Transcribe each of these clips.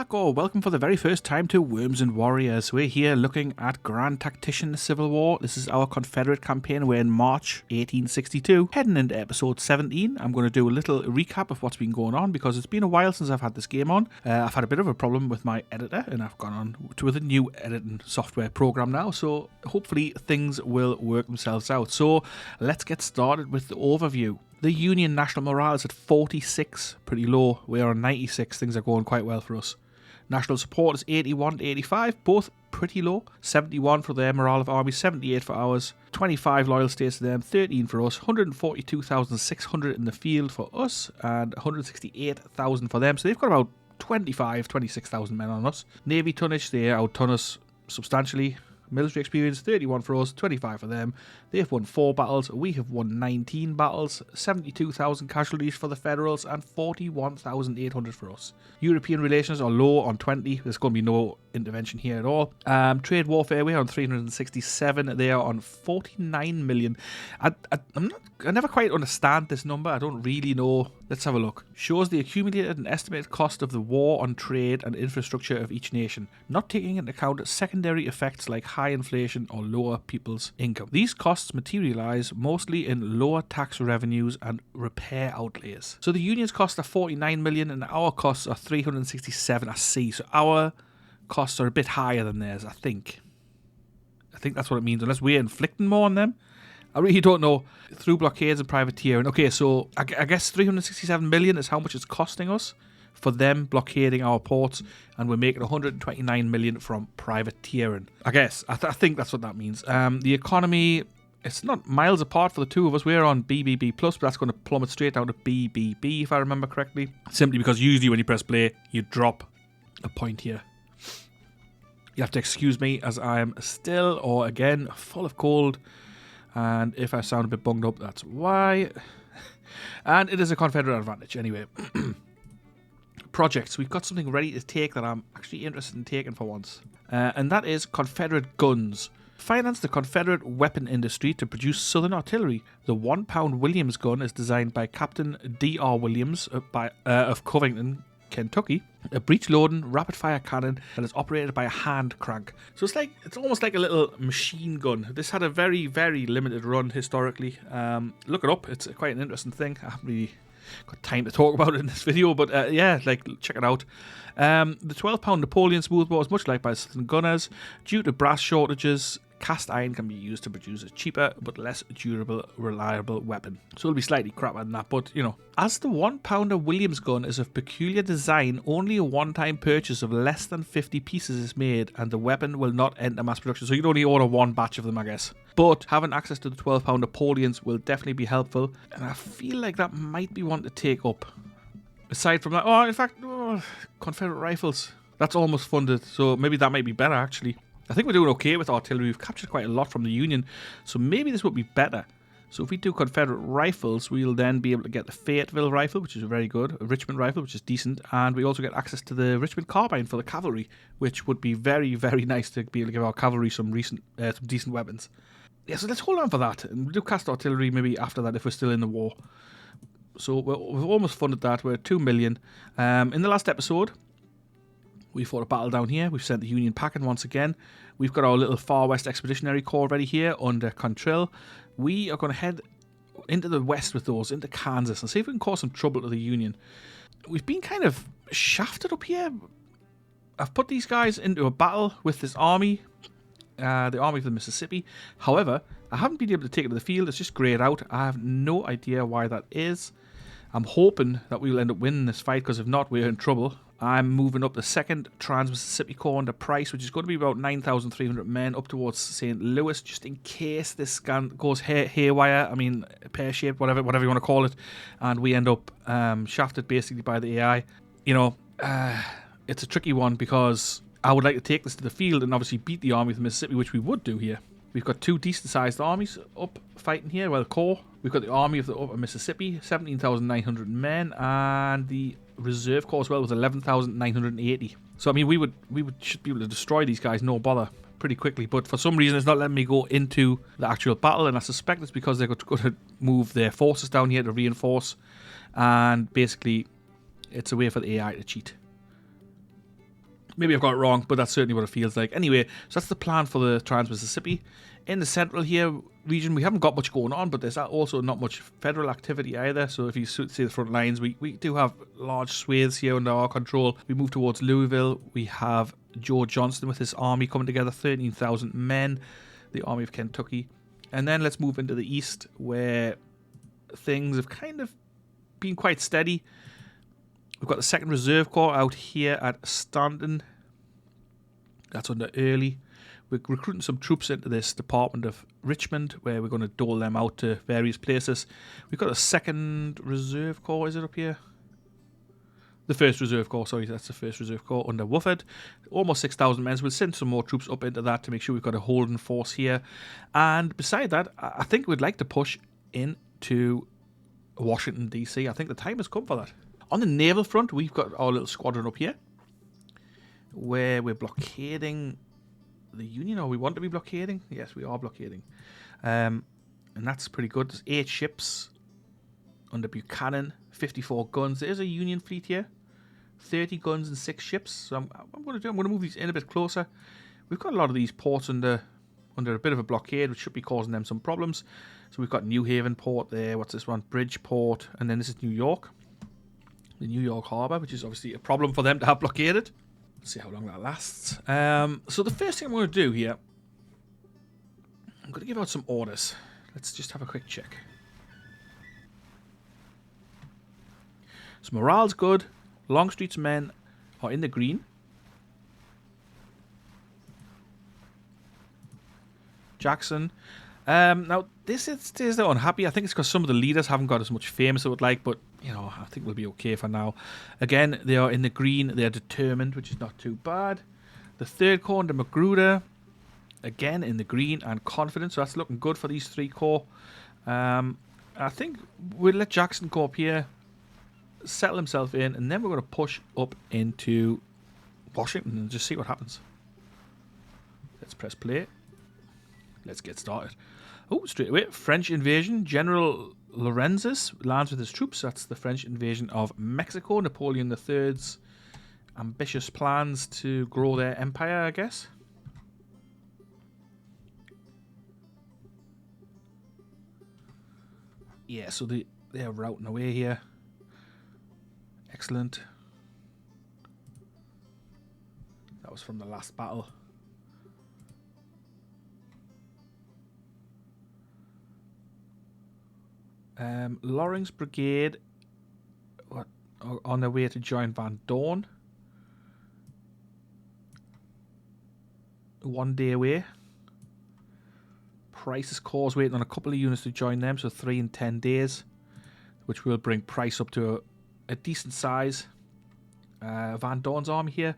back, or welcome for the very first time to Worms and Warriors. We're here looking at Grand Tactician The Civil War. This is our Confederate campaign. We're in March 1862. Heading into episode 17, I'm going to do a little recap of what's been going on because it's been a while since I've had this game on. I've had a bit of a problem with my editor and I've gone on to a new editing software program now, so hopefully things will work themselves out. So let's get started with the overview. The Union national morale is at 46, pretty low. We're on 96, things are going quite well for us. National support is 81 to 85, both pretty low. 71 for their morale of armies, 78 for ours. 25 loyal states to them, 13 for us. 142,600 in the field for us, and 168,000 for them. So they've got about 26,000 men on us. Navy tonnage, they outton us substantially. Military experience, 31 for us, 25 for them. They've won 4 battles, we have won 19 battles, 72,000 casualties for the Federals and 41,800 for us. European relations are low on 20, there's going to be no intervention here at all. Trade warfare, we're on 367, they are on 49 million. I never quite understand this number, I don't really know. Let's have a look. Shows the accumulated and estimated cost of the war on trade and infrastructure of each nation, not taking into account secondary effects like high inflation or lower people's income. These costs materialise mostly in lower tax revenues and repair outlays. So the Union's costs are 49 million and our costs are 367, I see. So our costs are a bit higher than theirs, I think. I think that's what it means, unless we're inflicting more on them. I really don't know. Through blockades and privateering. Okay, so I guess 367 million is how much it's costing us for them blockading our ports, and we're making 129 million from privateering. I guess. I think that's what that means. The economy, it's not miles apart for the two of us. We're on BBB+, but that's going to plummet straight down to BBB, if I remember correctly. Simply because usually when you press play, you drop a point here. You have to excuse me as I am still, or again, full of cold. And if I sound a bit bunged up, that's why. And it is a Confederate advantage anyway. Projects. We've got something ready to take that I'm actually interested in taking for once. And that is Confederate guns. Finance the Confederate weapon industry to produce Southern artillery. The 1 pound Williams gun is designed by Captain D.R. Williams of Covington, Kentucky. A breech-loading rapid-fire cannon that is operated by a hand crank. So it's almost like a little machine gun. This had a very, very limited run historically. Look it up. It's quite an interesting thing. I haven't really got time to talk about it in this video, but check it out. The 12 pound Napoleon smoothbore is much liked by Southern gunners. Due to brass shortages, cast iron can be used to produce a cheaper but less durable, reliable weapon. So it'll be slightly crappier than that, but you know. As the 1 pounder Williams gun is of peculiar design, only a one-time purchase of less than 50 pieces is made and the weapon will not enter mass production. So you'd only order one batch of them, I guess. But having access to the 12 pound Napoleons will definitely be helpful, and I feel like that might be one to take up. Aside from that, Confederate rifles. That's almost funded, so maybe that might be better actually. I think we're doing okay with artillery. We've captured quite a lot from the Union, so maybe this would be better. So if we do Confederate rifles, we'll then be able to get the Fayetteville rifle, which is very good, a Richmond rifle, which is decent, and we also get access to the Richmond carbine for the cavalry, which would be very, very nice to be able to give our cavalry some decent weapons. Yeah, so let's hold on for that, and we'll do cast artillery maybe after that if we're still in the war. So we've almost funded that. We're at 2 million. In the last episode, we fought a battle down here. We've sent the Union packing once again. We've got our little Far West Expeditionary Corps ready here under Cantrell. We are going to head into the west with those, into Kansas, and see if we can cause some trouble to the Union. We've been kind of shafted up here. I've put these guys into a battle with this army, the Army of the Mississippi. However, I haven't been able to take it to the field. It's just grayed out. I have no idea why that is. I'm hoping that we'll end up winning this fight, because if not, we're in trouble. I'm moving up the 2nd Trans-Mississippi Corps under Price, which is going to be about 9,300 men up towards St. Louis, just in case this goes haywire. I mean, pear-shaped, whatever you want to call it, and we end up shafted basically by the AI. You know, it's a tricky one because I would like to take this to the field and obviously beat the Army of the Mississippi, which we would do here. We've got 2 decent-sized armies up fighting here. Well, Corps. We've got the Army of the Upper Mississippi, 17,900 men, and the Reserve Corps as well with 11,980. So I mean, we should be able to destroy these guys, no bother, pretty quickly. But for some reason, it's not letting me go into the actual battle, and I suspect it's because they're going to move their forces down here to reinforce, and basically, it's a way for the AI to cheat. Maybe I've got it wrong, but that's certainly what it feels like. Anyway, so that's the plan for the Trans-Mississippi. In the central here region, we haven't got much going on, but there's also not much federal activity either. So if you see the front lines, we do have large swathes here under our control. We move towards Louisville. We have Joe Johnston with his army coming together, 13,000 men, the Army of Kentucky. And then let's move into the east, where things have kind of been quite steady. We've got the 2nd Reserve Corps out here at Stanton. That's under Early. We're recruiting some troops into this Department of Richmond, where we're going to dole them out to various places. We've got a 2nd Reserve Corps, is it up here? The 1st Reserve Corps, sorry, that's the 1st Reserve Corps under Wofford. Almost 6,000 men, so we'll send some more troops up into that to make sure we've got a holding force here. And beside that, I think we'd like to push into Washington, D.C. I think the time has come for that. On the naval front, we've got our little squadron up here, where we're blockading the Union, or we want to be blockading. Yes, we are blockading. And that's pretty good. There's 8 ships under Buchanan, 54 guns. There's a Union fleet here, 30 guns and 6 ships. So I'm going to move these in a bit closer. We've got a lot of these ports under a bit of a blockade, which should be causing them some problems. So we've got New Haven port there. What's this one? Bridgeport. And then this is New York. The New York Harbour, which is obviously a problem for them to have blockaded. Let's see how long that lasts. So the first thing I'm going to do here, I'm going to give out some orders. Let's just have a quick check. So morale's good. Longstreet's men are in the green. Jackson. Now, this is they're unhappy. I think it's because some of the leaders haven't got as much fame as they would like, but, you know, I think we'll be okay for now. Again, they are in the green. They're determined, which is not too bad. The 3rd Corps under Magruder, again, in the green and confident, so that's looking good for these 3 corps. I think we'll let Jackson go up here, settle himself in, and then we're going to push up into Washington and just see what happens. Let's press play. Let's get started. Oh, straight away, French invasion. General Lorenzis lands with his troops. That's the French invasion of Mexico. Napoleon III's ambitious plans to grow their empire, I guess. Yeah, so they're routing away here. Excellent. That was from the last battle. Loring's brigade are on their way to join Van Dorn. 1 day away. Price's Corps waiting on a couple of units to join them, so 3 and 10 days, which will bring Price up to a decent size. Van Dorn's army here,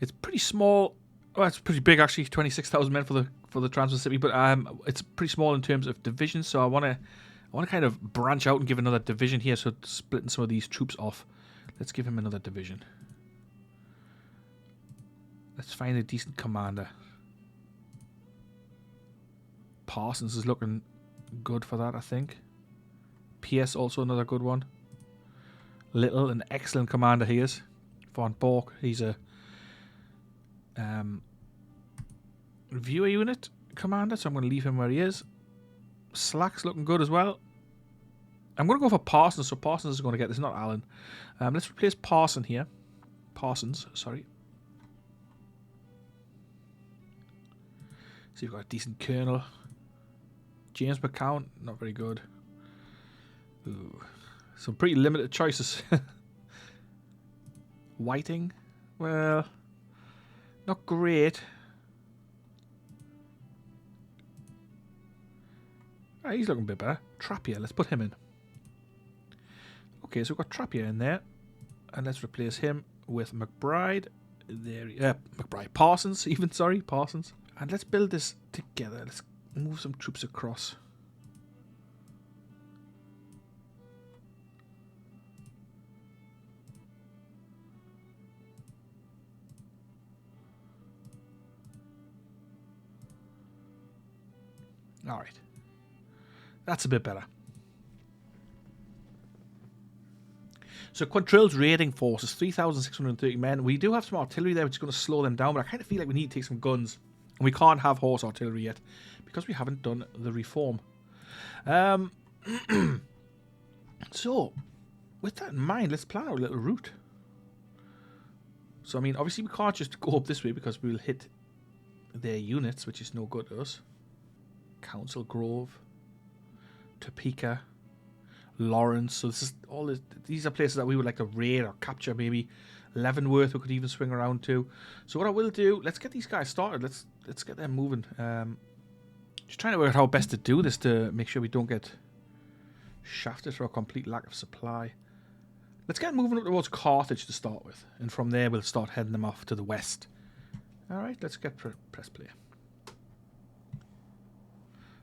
it's pretty small. Well, it's pretty big actually, 26,000 men for the Trans-Mississippi, but it's pretty small in terms of divisions. So I want to kind of branch out and give another division here, so splitting some of these troops off. Let's give him another division. Let's find a decent commander. Parsons is looking good for that, I think. Pierce also another good one. Little, an excellent commander he is. Von Bork, he's a viewer unit commander, so I'm going to leave him where he is. Slack's looking good as well. I'm going to go for Parsons, so Parsons is going to get this, not Allen. Let's replace Parsons here. Parsons, sorry. See, we've got a decent colonel. James McCown, not very good. Ooh, some pretty limited choices. Whiting, well, not great. He's looking a bit better. Trappier, let's put him in. Okay, so we've got Trappier in there. And let's replace him with McBride. McBride. Parsons, even, sorry, Parsons. And let's build this together. Let's move some troops across. All right. That's a bit better. So Quantrill's raiding force is 3,630 men. We do have some artillery there, which is going to slow them down, but I kind of feel like we need to take some guns. And we can't have horse artillery yet, because we haven't done the reform. So, with that in mind, let's plan our little route. So, I mean, obviously we can't just go up this way, because we'll hit their units, which is no good to us. Council Grove, Topeka, Lawrence. So this is all. These are places that we would like to raid or capture. Maybe Leavenworth we could even swing around to. So what I will do, let's get these guys started. Let's get them moving. Just trying to work out how best to do this to make sure we don't get shafted for a complete lack of supply. Let's get moving up towards Carthage to start with, and from there we'll start heading them off to the west. All right, let's get press play.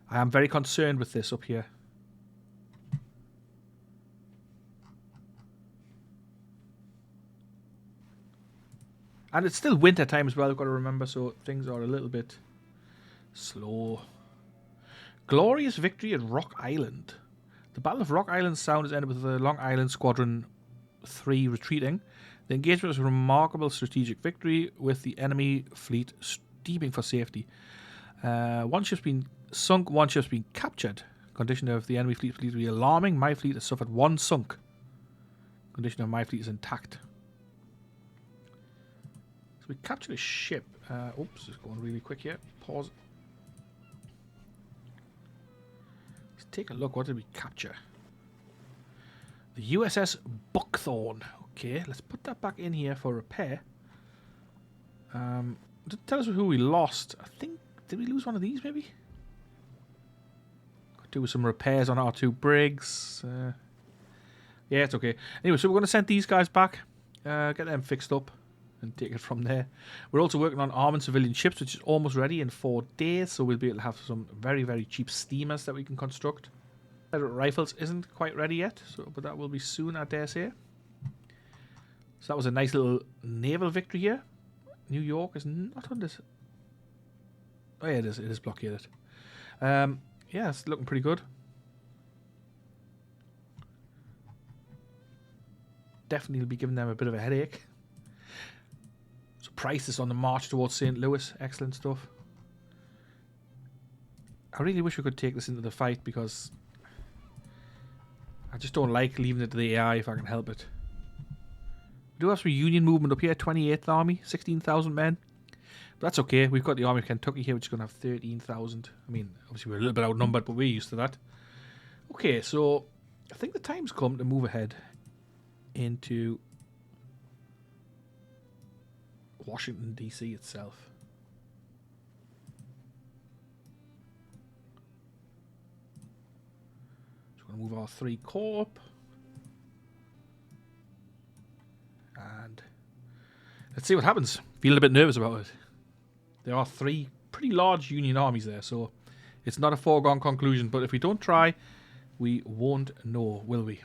I am very concerned with this up here. And it's still winter time as well, I've got to remember, so things are a little bit slow. Glorious victory at Rock Island. The Battle of Rock Island Sound has ended with the Long Island Squadron 3 retreating. The engagement was a remarkable strategic victory, with the enemy fleet steaming for safety. One ship's been sunk, one ship's been captured. Condition of the enemy fleet to be alarming. My fleet has suffered one sunk. Condition of my fleet is intact. So we captured a ship. Oops, it's going really quick here. Pause. Let's take a look. What did we capture? The USS Buckthorn. Okay, let's put that back in here for repair. Tell us who we lost. I think, did we lose one of these maybe? Could do some repairs on our 2 brigs. Yeah, it's okay. Anyway, so we're going to send these guys back. Get them fixed up and take it from there. We're also working on arming civilian ships, which is almost ready in 4 days. So we'll be able to have some very, very cheap steamers that we can construct. Confederate rifles isn't quite ready yet, but that will be soon, I dare say. So that was a nice little naval victory here. New York is not on this. Oh yeah, it is. It is blockaded. Yeah, it's looking pretty good. Definitely will be giving them a bit of a headache. So Price is on the march towards St. Louis. Excellent stuff. I really wish we could take this into the fight, because I just don't like leaving it to the AI if I can help it. We do have some Union movement up here. 28th Army, 16,000 men. But that's okay. We've got the Army of Kentucky here, which is going to have 13,000. I mean, obviously we're a little bit outnumbered, but we're used to that. Okay, so I think the time's come to move ahead into Washington, D.C. itself. So we're going to move our 3 corps up. And let's see what happens. Feeling a bit nervous about it. There are 3 pretty large Union armies there, so it's not a foregone conclusion. But if we don't try, we won't know, will we?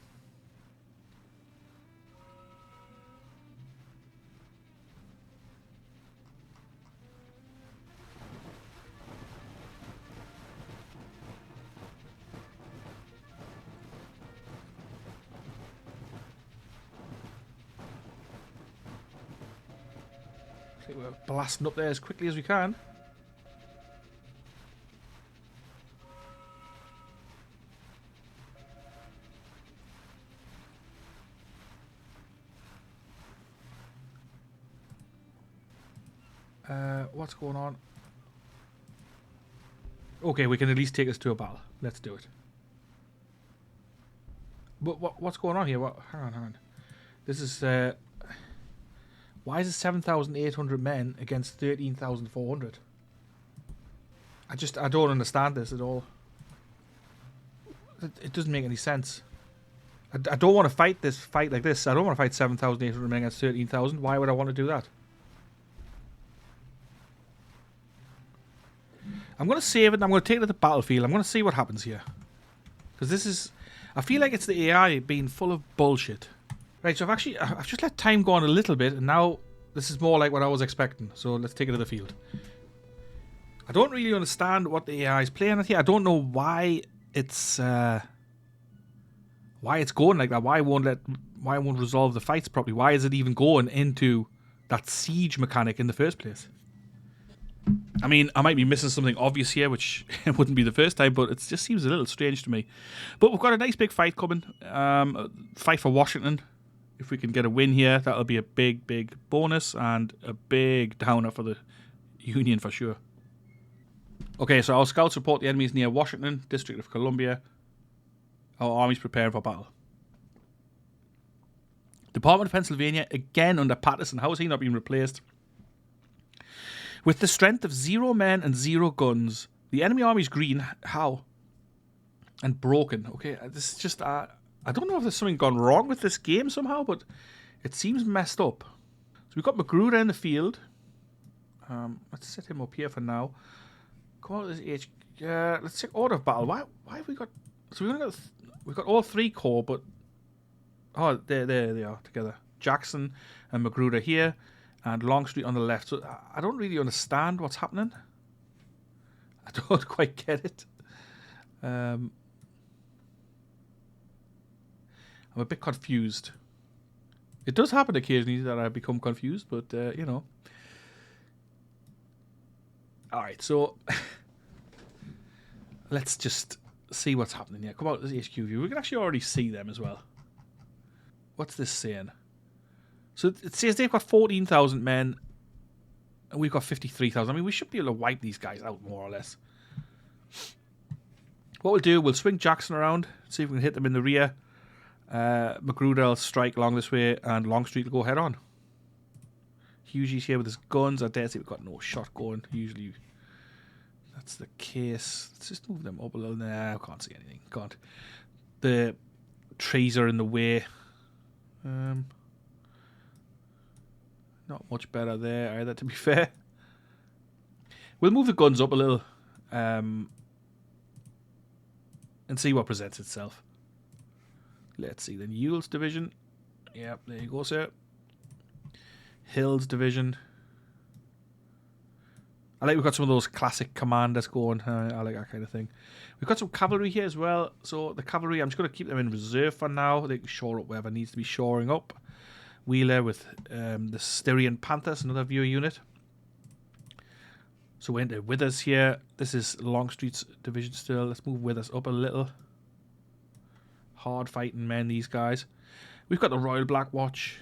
We're blasting up there as quickly as we can. What's going on? Okay, we can at least take us to a battle. Let's do it. But what's going on here? Hang on. This is why is it 7,800 men against 13,400? I don't understand this at all. It doesn't make any sense. I don't want to fight like this. I don't want to fight 7,800 men against 13,000. Why would I want to do that? I'm going to save it and I'm going to take it to the battlefield. I'm going to see what happens here. Because this is... I feel like it's the AI being full of bullshit. Right, so I've just let time go on a little bit, and now this is more like what I was expecting. So let's take it to the field. I don't really understand what the AI is playing at here. I don't know why it's going like that. Why it won't let why it won't resolve the fights properly. Why is it even going into that siege mechanic in the first place? I mean, I might be missing something obvious here, which it wouldn't be the first time, but it just seems a little strange to me. But we've got a nice big fight coming. Fight for Washington. If we can get a win here, that'll be a big, big bonus and a big downer for the Union for sure. Okay, so our scouts report the enemies near Washington, District of Columbia. Our armies preparing for battle. Department of Pennsylvania, again under Patterson. How has he not been replaced? With the strength of 0 men and 0 guns, the enemy army is green. How? And broken. Okay, this is just... I don't know if there's something gone wrong with this game somehow, but it seems messed up. So we've got Magruder in the field. Let's set him up here for now. Come on, this let's check order of battle. Why have we got... So we've got all 3 corps, but... Oh, there they are together. Jackson and Magruder here. And Longstreet on the left. So I don't really understand what's happening. I don't quite get it. I'm a bit confused. It does happen occasionally that I become confused, but, you know. Alright, so let's just see what's happening here. Come out to this HQ view. We can actually already see them as well. What's this saying? So it says they've got 14,000 men, and we've got 53,000. I mean, we should be able to wipe these guys out, more or less. What we'll do, we'll swing Jackson around, see if we can hit them in the rear. Magruder will strike along this way, and Longstreet will go head on. Hughie's here with his guns. I dare say we've got no shot going. Usually that's the case. Let's just move them up a little. Nah, I can't see anything. Can't. The trees are in the way. Not much better there either, to be fair. We'll move the guns up a little and see what presents itself. Let's see, then Ewell's division. Yep, there you go, sir. Hill's division. I like we've got some of those classic commanders going. I like that kind of thing. We've got some cavalry here as well. So the cavalry, I'm just going to keep them in reserve for now. They can shore up wherever needs to be shoring up. Wheeler with the Styrian Panthers, another viewer unit. So we're into Withers here. This is Longstreet's division still. Let's move Withers up a little. Hard fighting men, these guys. We've got the Royal Black Watch.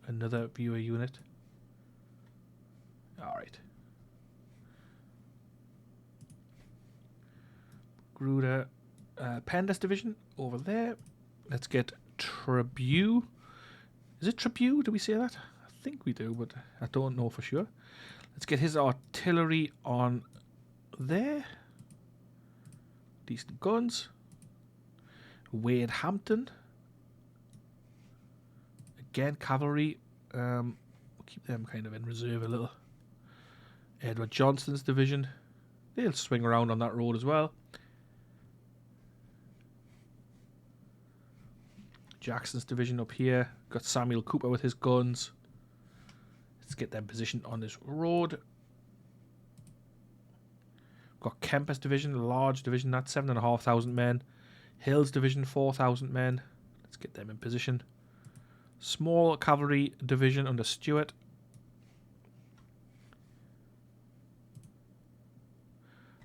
Another viewer unit. Alright. Gruder. Penda's division over there. Let's get Tribute. Is it Tribute? Do we say that? I think we do, but I don't know for sure. Let's get his artillery on there. Decent guns. Wade Hampton. Again, cavalry. We'll keep them kind of in reserve a little. Edward Johnston's division. They'll swing around on that road as well. Jackson's division up here. Got Samuel Cooper with his guns. Let's get them positioned on this road. Got Kemper's division, a large division. That's 7,500 men. Hill's division, 4,000 men. Let's get them in position. Small cavalry division under Stewart.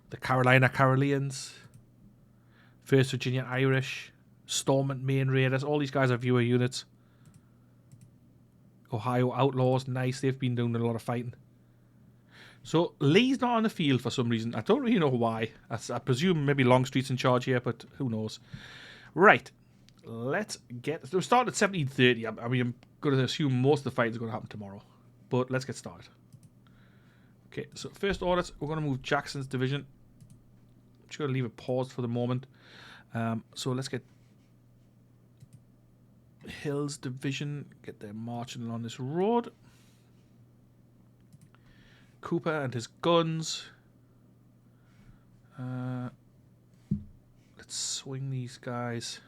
The Carolina Caroleans. 1st Virginia Irish. Stormont Maine Raiders. All these guys are viewer units. Ohio Outlaws. Nice. They've been doing a lot of fighting. So Lee's not on the field for some reason. I don't really know why. I presume maybe Longstreet's in charge here, but who knows. Right. Let's get... So we start at 1730. I mean, I'm going to assume most of the fight is going to happen tomorrow. But let's get started. Okay, so first orders, we're going to move Jackson's division. I'm just going to leave a pause for the moment. So let's get Hill's division, get them marching along this road. Cooper and his guns. Let's swing these guys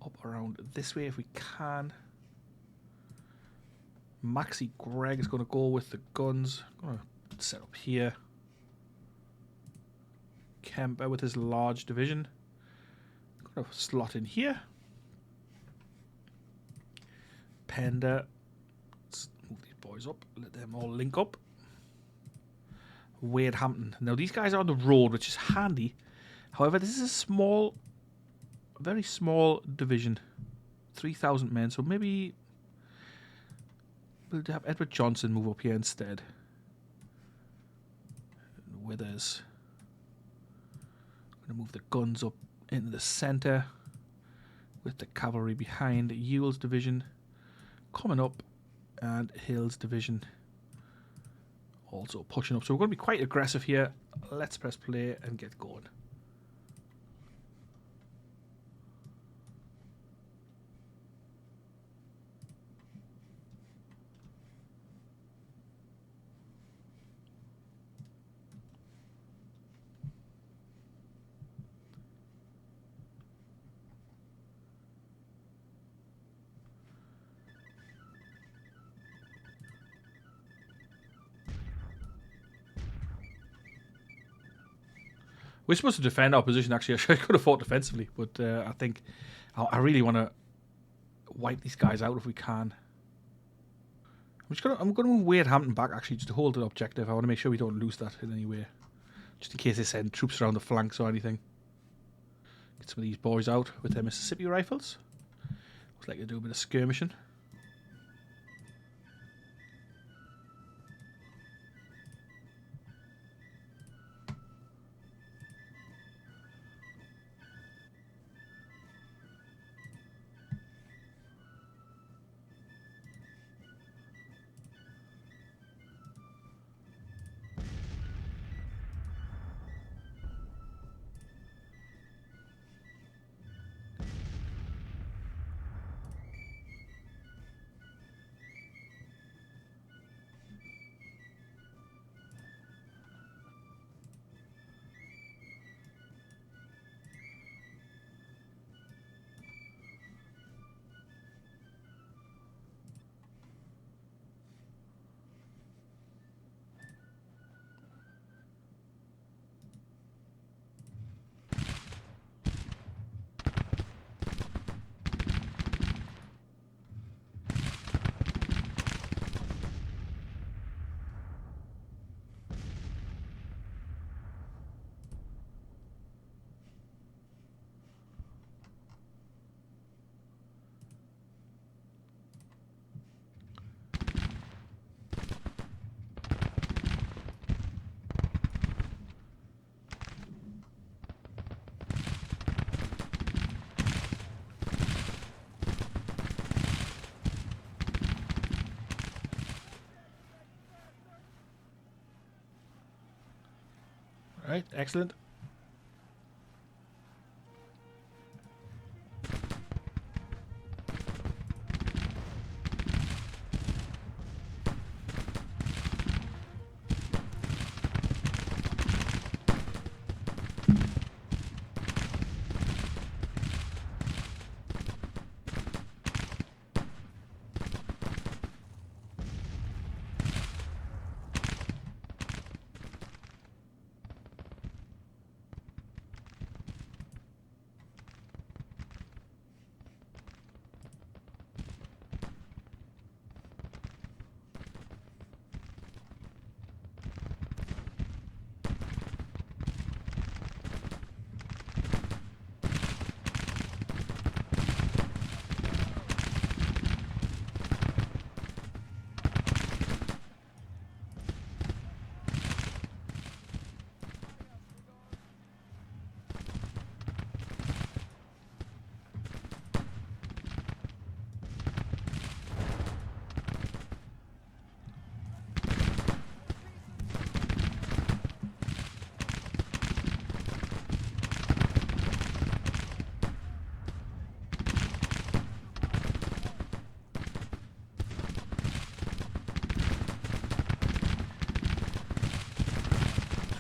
up around this way if we can. Maxie Gregg is going to go with the guns. I'm going to set up here. Kemper with his large division. Going to slot in here. Pender. Let's move these boys up. Let them all link up. Wade Hampton. Now these guys are on the road, which is handy. However, this is a small, very small division. 3,000 men. So maybe we'll have Edward Johnson move up here instead. Withers. I'm going to move the guns up into the centre with the cavalry behind. Ewell's division coming up, and Hill's division also pushing up. So we're going to be quite aggressive here. Let's press play and get going. We're supposed to defend our position, actually. I could have fought defensively, but I think I really want to wipe these guys out if we can. I'm going to move Wade Hampton back, actually, just to hold the objective. I want to make sure we don't lose that in any way, just in case they send troops around the flanks or anything. Get some of these boys out with their Mississippi rifles. Looks like they do a bit of skirmishing. Right, excellent.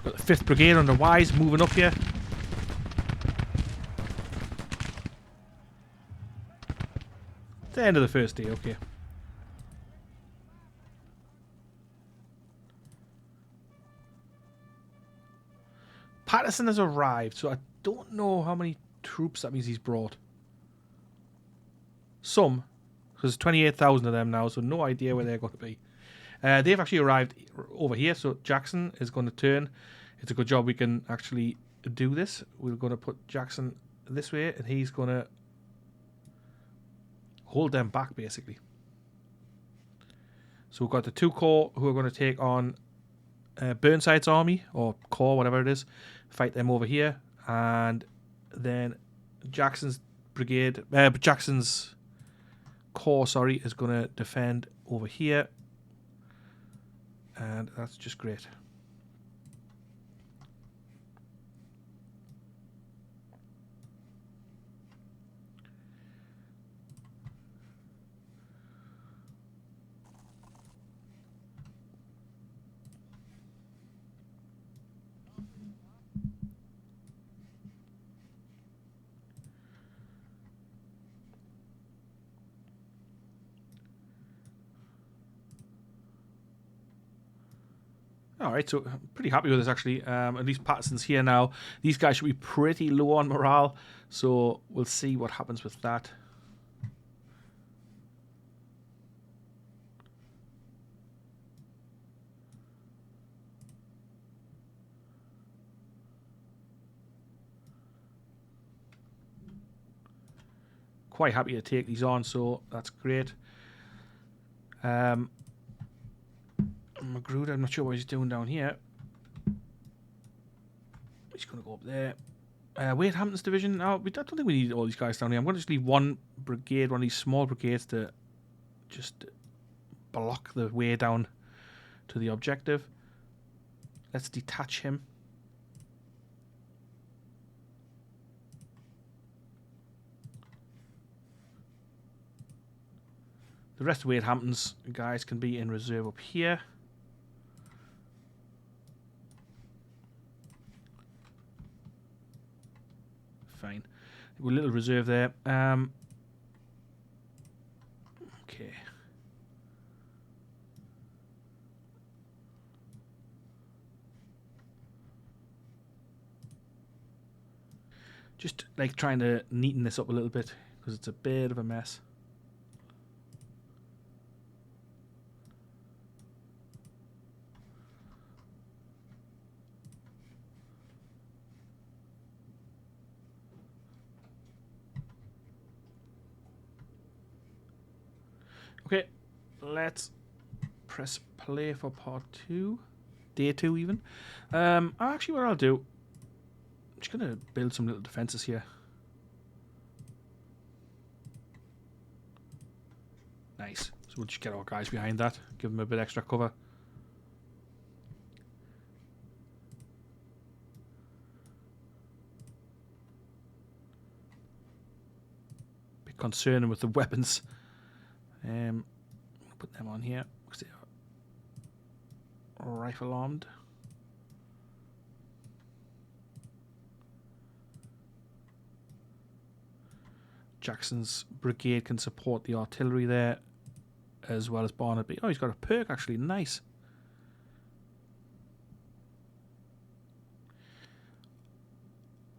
Got the 5th Brigade under Wise moving up here. The end of the first day, okay. Patterson has arrived, so I don't know how many troops that means he's brought. Some, because there's 28,000 of them now, so no idea where they're going to be. They've actually arrived over here, so Jackson is going to turn. It's a good job we can actually do this. We're going to put Jackson this way, and he's going to hold them back, basically. So we've got the 2 corps who are going to take on Burnside's army, or corps, whatever it is, fight them over here, and then Jackson's brigade, Jackson's corps, sorry, is going to defend over here, and that's just great. Alright, so I'm pretty happy with this actually. At least Patterson's here now. These guys should be pretty low on morale, so we'll see what happens with that. Quite happy to take these on, so that's great. Magruder, I'm not sure what he's doing down here. He's going to go up there. Wade Hampton's division. I don't think we need all these guys down here. I'm going to just leave one brigade, one of these small brigades, to just block the way down to the objective. Let's detach him. The rest of Wade Hampton's guys can be in reserve up here. Fine. A little reserve there. Okay. Just like trying to neaten this up a little bit because it's a bit of a mess. Okay, let's press play for part 2. Day 2 even. Actually what I'll do, I'm just going to build some little defenses here. Nice. So we'll just get our guys behind that, give them a bit extra cover. Bit concerning with the weapons. Put them on here because they are rifle armed. Jackson's brigade can support the artillery there as well as Barnaby. Oh, he's got a perk actually. Nice.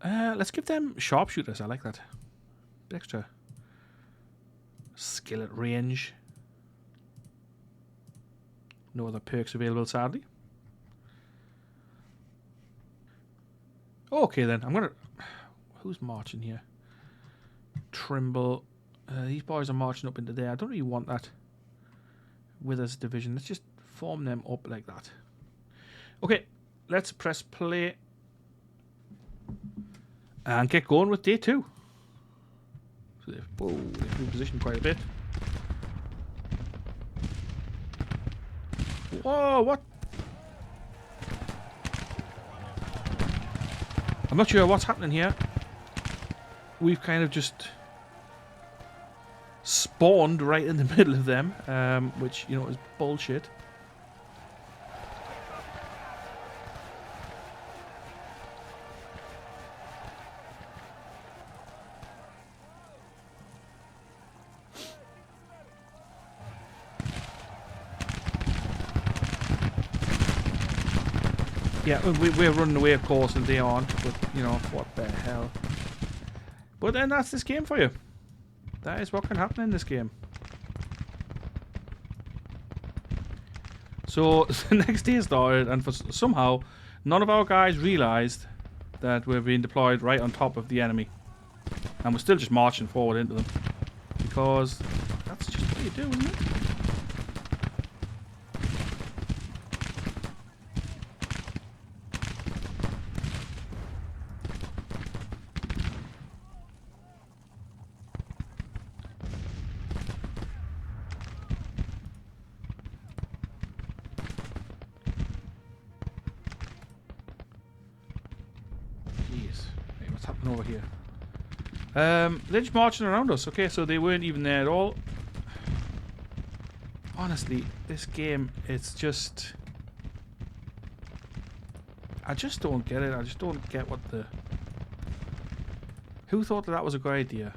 Let's give them sharpshooters. I like that. Bit extra skill at range. No other perks available, sadly. Okay then, I'm gonna... Who's marching here? Trimble. These boys are marching up into there. I don't really want that Withers division. Let's just form them up like that. Okay, let's press play and get going with day 2. So they've moved position quite a bit. Whoa, what? I'm not sure what's happening here. We've kind of just spawned right in the middle of them, which, you know, is bullshit. Yeah, we're running away, of course, and they aren't, but, you know, what the hell. But then that's this game for you. That is what can happen in this game. So the next day started, and somehow none of our guys realised that we're being deployed right on top of the enemy, and we're still just marching forward into them because that's just what you do, isn't it? Over here. They're just marching around us. Okay, so they weren't even there at all. Honestly, this game, it's just... I just don't get it. I just don't get what the... Who thought that that was a good idea?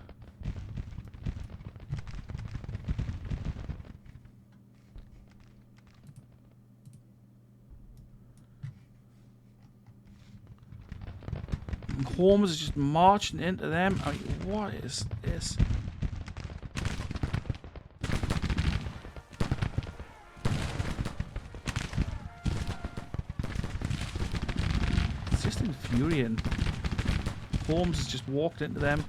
Holmes is just marching into them. I mean, what is this? It's just infuriating. Holmes has just walked into them.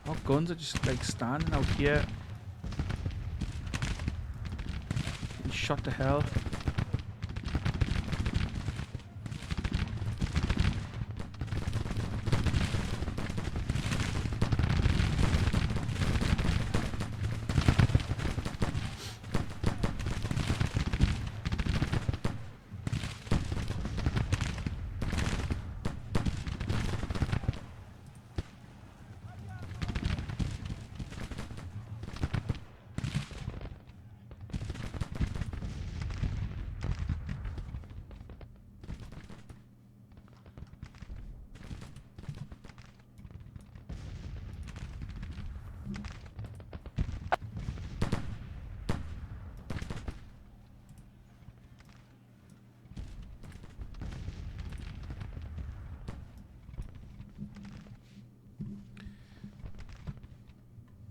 Our guns are just like standing out here. Getting shot to hell.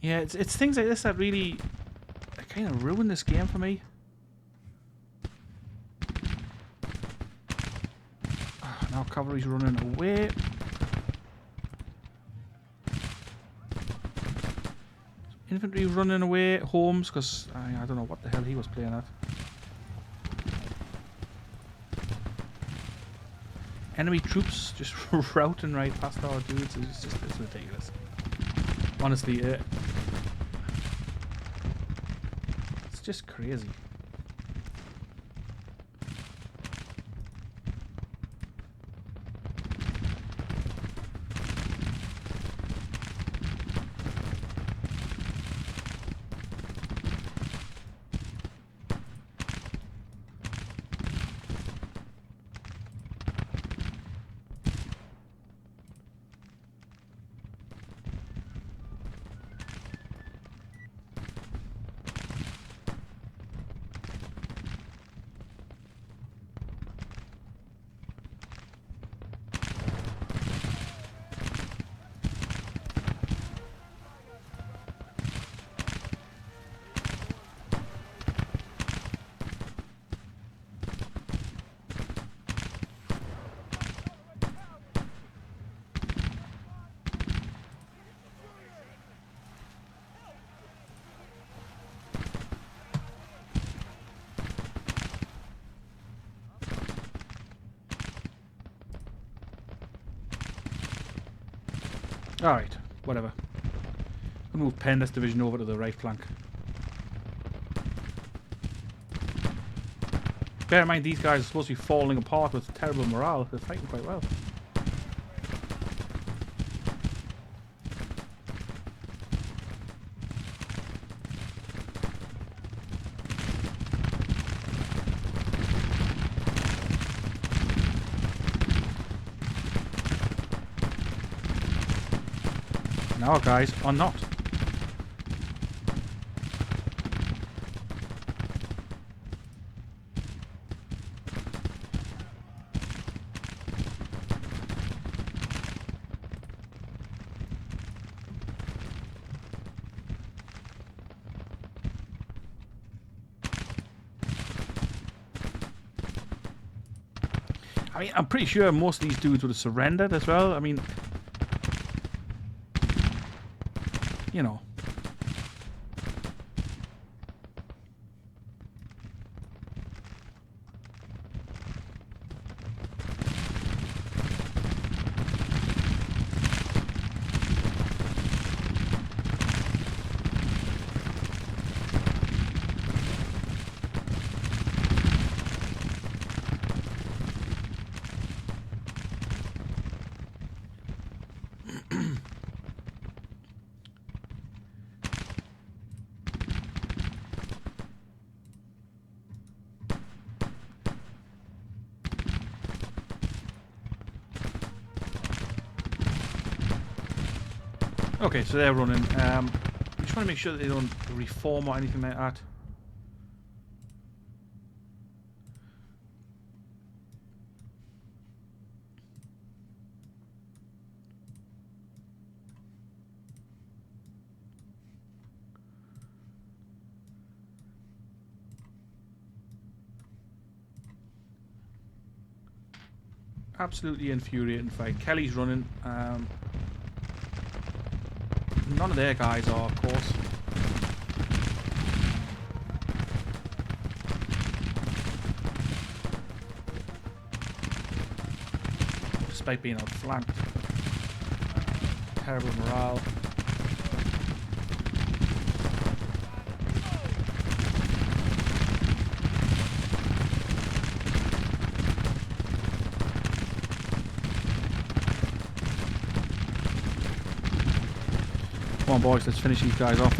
Yeah, it's things like this that really kind of ruin this game for me. Now cavalry's running away. Infantry running away. Holmes, because I don't know what the hell he was playing at. Enemy troops just routing right past our dudes. It's ridiculous. Honestly, it's just crazy. Alright, whatever. I'll move Penda's division over to the right flank. Bear in mind, these guys are supposed to be falling apart with terrible morale. They're fighting quite well. Our guys are not. I mean, I'm pretty sure most of these dudes would have surrendered as well. I mean, you know. Okay, so they're running. We just want to make sure that they don't reform or anything like that. Absolutely infuriating fight. Kelly's running. None of their guys are, of course. Despite being outflanked. Terrible morale. Come on, boys, let's finish these guys off.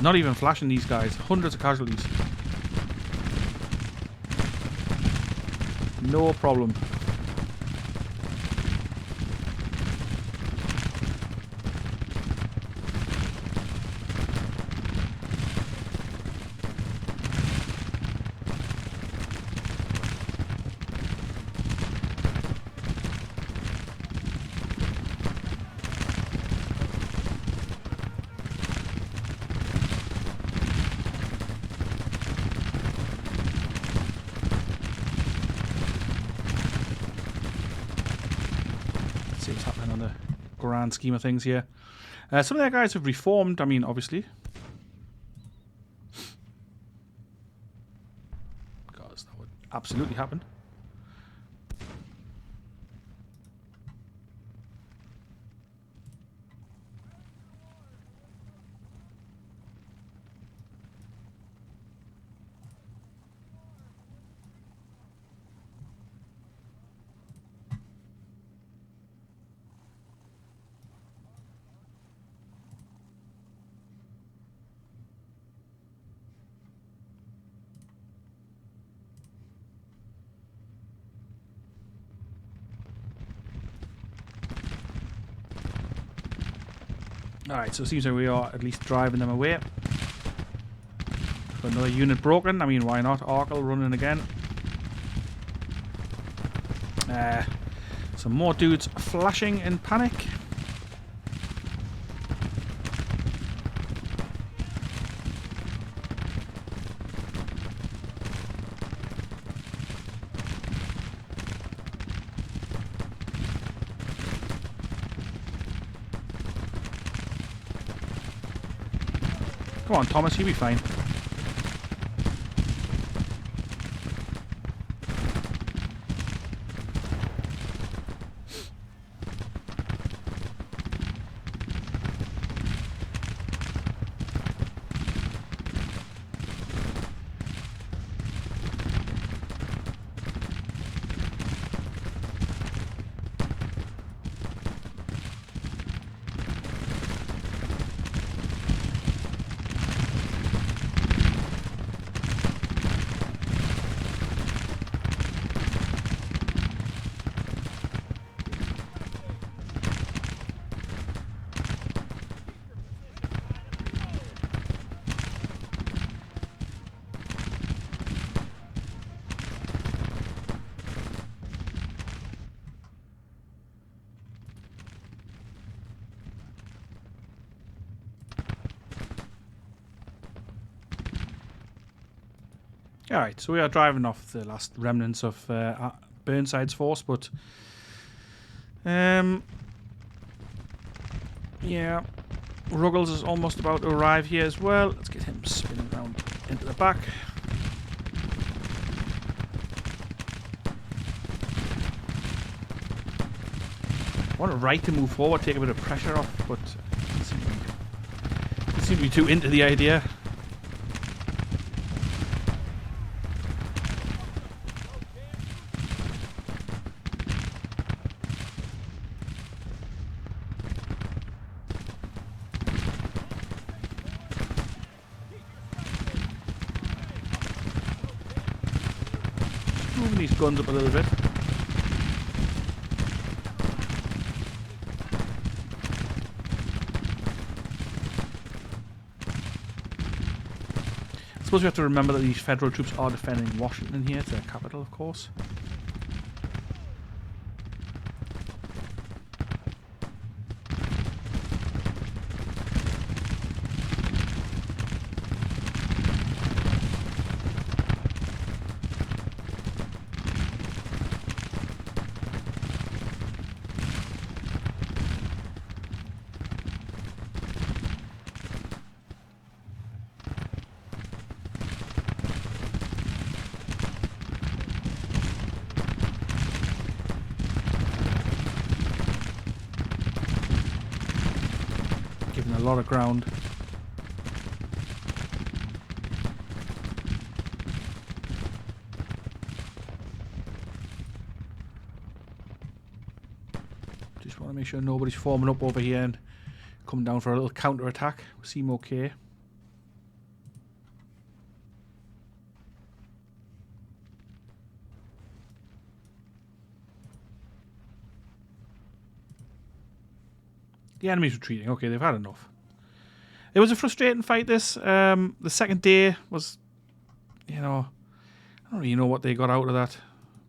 Not even flashing these guys. Hundreds of casualties. No problem. See what's happening on the grand scheme of things here. Some of their guys have reformed, I mean, obviously. Because that would absolutely happen. Alright, so it seems like we are at least driving them away. Got another unit broken. I mean, why not? Arkle running again. Some more dudes flashing in panic. Come on, Thomas, you'll be fine. Alright, so we are driving off the last remnants of Burnside's force, but yeah, Ruggles is almost about to arrive here as well. Let's get him spinning around into the back. I want Wright to move forward, take a bit of pressure off, but he seems to be too into the idea. Moving these guns up a little bit. I suppose we have to remember that these federal troops are defending Washington here, it's their capital, of course. A lot of ground. Just want to make sure nobody's forming up over here and coming down for a little counter attack. Seem okay. The enemy's retreating. Okay, they've had enough. It was a frustrating fight, this. The second day was, you know, I don't really know what they got out of that.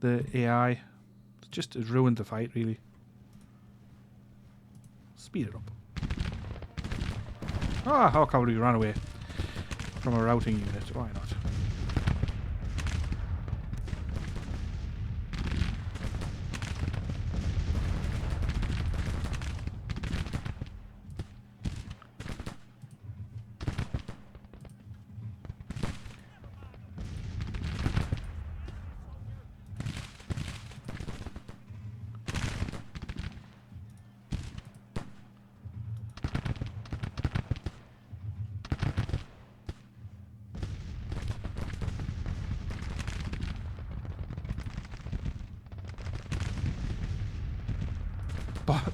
The AI. It just ruined the fight, really. Speed it up. Ah, how cavalry ran away from a routing unit. Why not?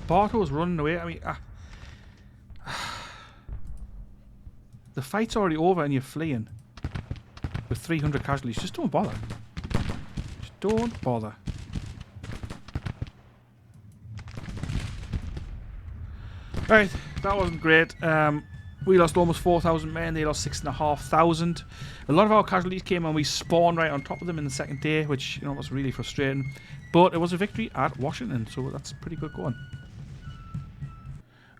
Bartow's running away. I mean, the fight's already over and you're fleeing with 300 casualties. Just don't bother. Just don't bother. Right, that wasn't great. We lost almost 4,000 men. They lost 6,500. A lot of our casualties came and we spawned right on top of them in the second day, which, you know, was really frustrating. But it was a victory at Washington, so that's pretty good going.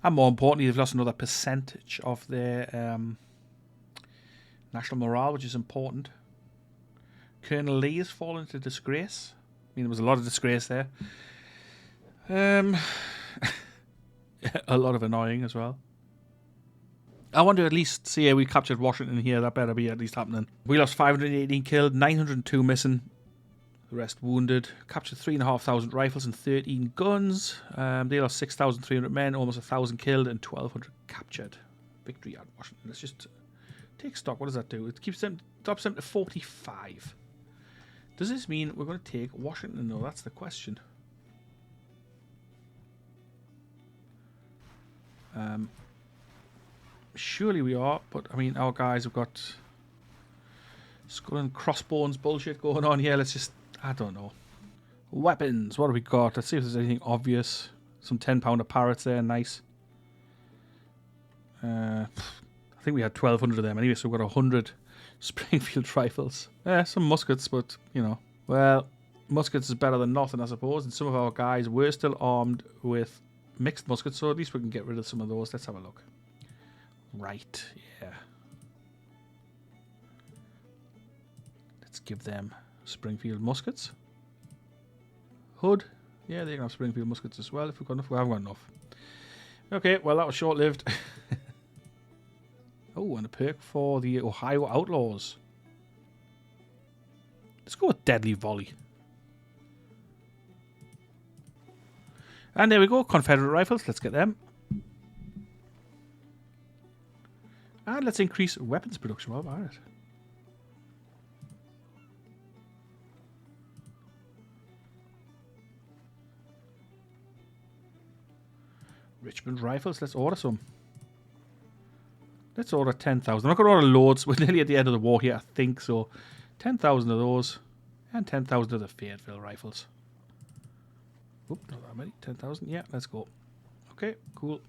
And more importantly, they've lost another percentage of their national morale, which is important. Colonel Lee has fallen into disgrace. I mean, there was a lot of disgrace there. A lot of annoying as well. I want to at least see we captured Washington here. That better be at least happening. We lost 518 killed, 902 missing. The rest wounded. Captured 3,500 rifles and 13 guns. They lost 6,300 men, almost 1,000 killed and 1,200 captured. Victory at Washington. Let's just take stock. What does that do? It keeps them, drops them to 45. Does this mean we're going to take Washington? No, that's the question. Surely we are, but I mean, our guys have got skull and crossbones bullshit going on here. Let's just, I don't know. Weapons, what have we got? Let's see if there's anything obvious. Some 10-pounder parrots there, nice. I think we had 1,200 of them anyway, so we've got 100 Springfield rifles. Some muskets, but, you know, well, muskets is better than nothing, I suppose. And some of our guys were still armed with mixed muskets, so at least we can get rid of some of those. Let's have a look. Right, yeah. Let's give them Springfield muskets. Hood. Yeah, they can have Springfield muskets as well if we've got enough. We haven't got enough. Okay, well, that was short-lived. Oh, and a perk for the Ohio Outlaws. Let's go with Deadly Volley. And there we go, Confederate rifles. Let's get them. And let's increase weapons production. What about it? Richmond rifles. Let's order some. Let's order 10,000. I'm not going to order loads. We're nearly at the end of the war here, I think. So 10,000 of those. And 10,000 of the Fayetteville rifles. Oop, not that many. 10,000. Yeah, let's go. Okay, cool.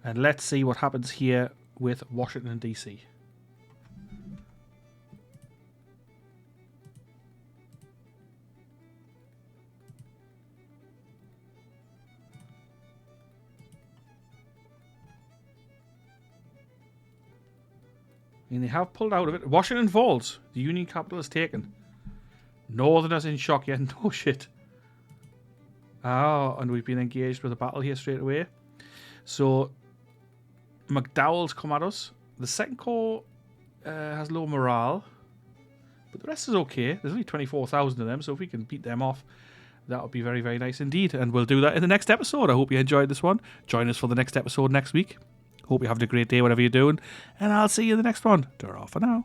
And let's see what happens here with Washington, D.C. And they have pulled out of it. Washington falls. The Union capital is taken. Northerners in shock. Yeah, no shit. Ah, and we've been engaged with a battle here straight away. So, McDowell's come at us. The Second Corps has low morale. But the rest is okay. There's only 24,000 of them, so if we can beat them off, that would be very, very nice indeed. And we'll do that in the next episode. I hope you enjoyed this one. Join us for the next episode next week. Hope you're having a great day, whatever you're doing. And I'll see you in the next one. Ta-ra for now.